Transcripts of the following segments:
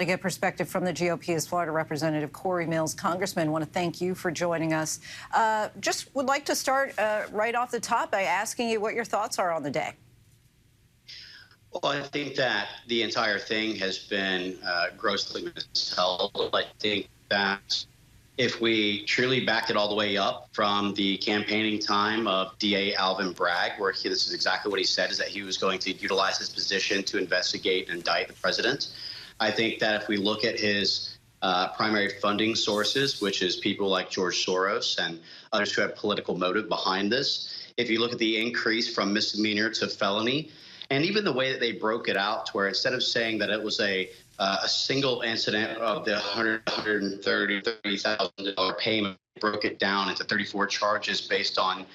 To get perspective from the GOP is Florida Representative Cory Mills. Congressman, I want to thank you for joining us. Just would like to start right off the top by asking you what your thoughts are on the day. Well, I think that the entire thing has been grossly mishandled. I think that if we truly backed it all the way up from the campaigning time of DA Alvin Bragg, where this is exactly what he said, is that he was going to utilize his position to investigate and indict the president. I think that if we look at his primary funding sources, which is people like George Soros and others who have political motive behind this, if you look at the increase from misdemeanor to felony, and even the way that they broke it out, to where instead of saying that it was a single incident of the $130,000 payment, broke it down into 34 charges based on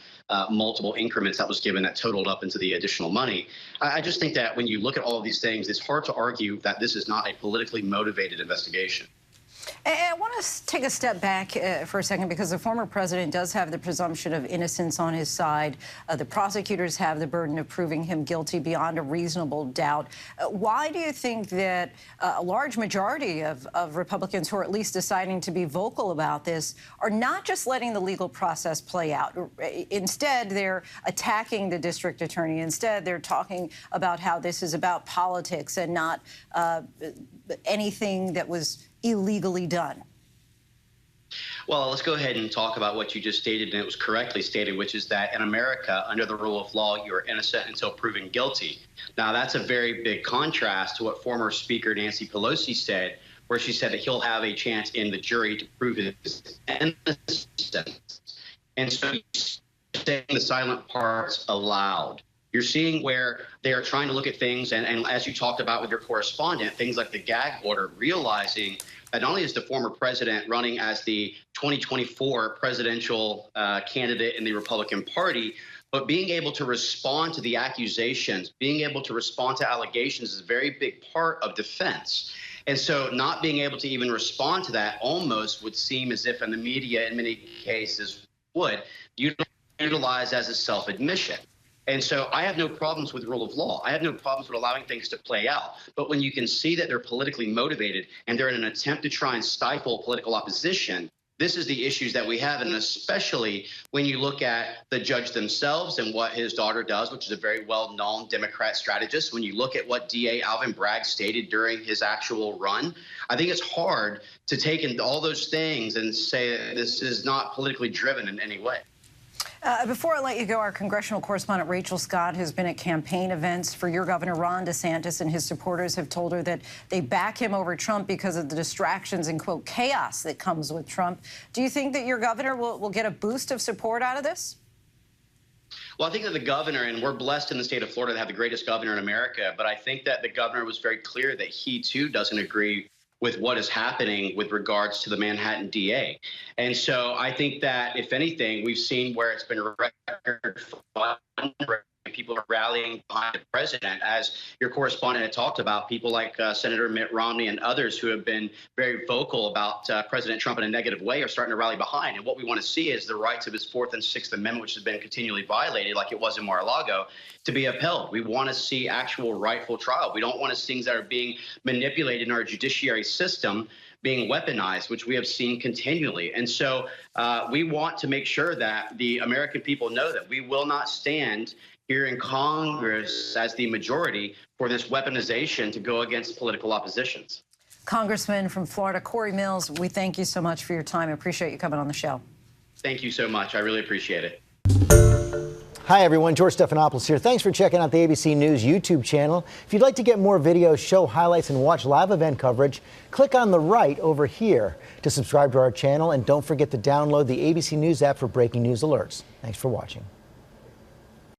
multiple increments that was given that totaled up into the additional money. I just think that when you look at all of these things, it's hard to argue that this is not a politically motivated investigation. And I want to take a step back for a second, because the former president does have the presumption of innocence on his side. The prosecutors have the burden of proving him guilty beyond a reasonable doubt. Why do you think that a large majority of Republicans who are at least deciding to be vocal about this are not just letting the legal process play out? Instead, they're attacking the district attorney. Instead, they're talking about how this is about politics and not anything that was illegally done. Well, let's go ahead and talk about what you just stated, and it was correctly stated, which is that in America, under the rule of law, you are innocent until proven guilty. Now, that's a very big contrast to what former Speaker Nancy Pelosi said, where she said that he'll have a chance in the jury to prove his innocence. And so saying the silent part's allowed. You're seeing where they are trying to look at things, and as you talked about with your correspondent, things like the gag order, realizing that not only is the former president running as the 2024 presidential candidate in the Republican Party, but being able to respond to the accusations, being able to respond to allegations is a very big part of defense. And so not being able to even respond to that almost would seem as if, in the media in many cases would, utilize as a self-admission. And so I have no problems with the rule of law. I have no problems with allowing things to play out. But when you can see that they're politically motivated and they're in an attempt to try and stifle political opposition, this is the issues that we have. And especially when you look at the judge themselves and what his daughter does, which is a very well-known Democrat strategist. When you look at what DA Alvin Bragg stated during his actual run, I think it's hard to take in all those things and say this is not politically driven in any way. Before I let you go, our congressional correspondent Rachel Scott has been at campaign events for your governor, Ron DeSantis, and his supporters have told her that they back him over Trump because of the distractions and, quote, chaos that comes with Trump. Do you think that your governor will get a boost of support out of this? Well, I think that the governor, and we're blessed in the state of Florida to have the greatest governor in America, but I think that the governor was very clear that he, too, doesn't agree with what is happening with regards to the Manhattan DA. And so I think that, if anything, we've seen where it's been record people are rallying behind the president. As your correspondent had talked about, people like Senator Mitt Romney and others who have been very vocal about President Trump in a negative way are starting to rally behind. And what we want to see is the rights of his Fourth and Sixth Amendment, which has been continually violated, like it was in Mar-a-Lago, to be upheld. We want to see actual rightful trial. We don't want to see things that are being manipulated in our judiciary system being weaponized, which we have seen continually. And so we want to make sure that the American people know that we will not stand here in Congress as the majority for this weaponization to go against political oppositions. Congressman from Florida, Cory Mills, we thank you so much for your time. I appreciate you coming on the show. Thank you so much. I really appreciate it. Hi, everyone. George Stephanopoulos here. Thanks for checking out the ABC News YouTube channel. If you'd like to get more videos, show highlights, and watch live event coverage, click on the right over here to subscribe to our channel. And don't forget to download the ABC News app for breaking news alerts. Thanks for watching.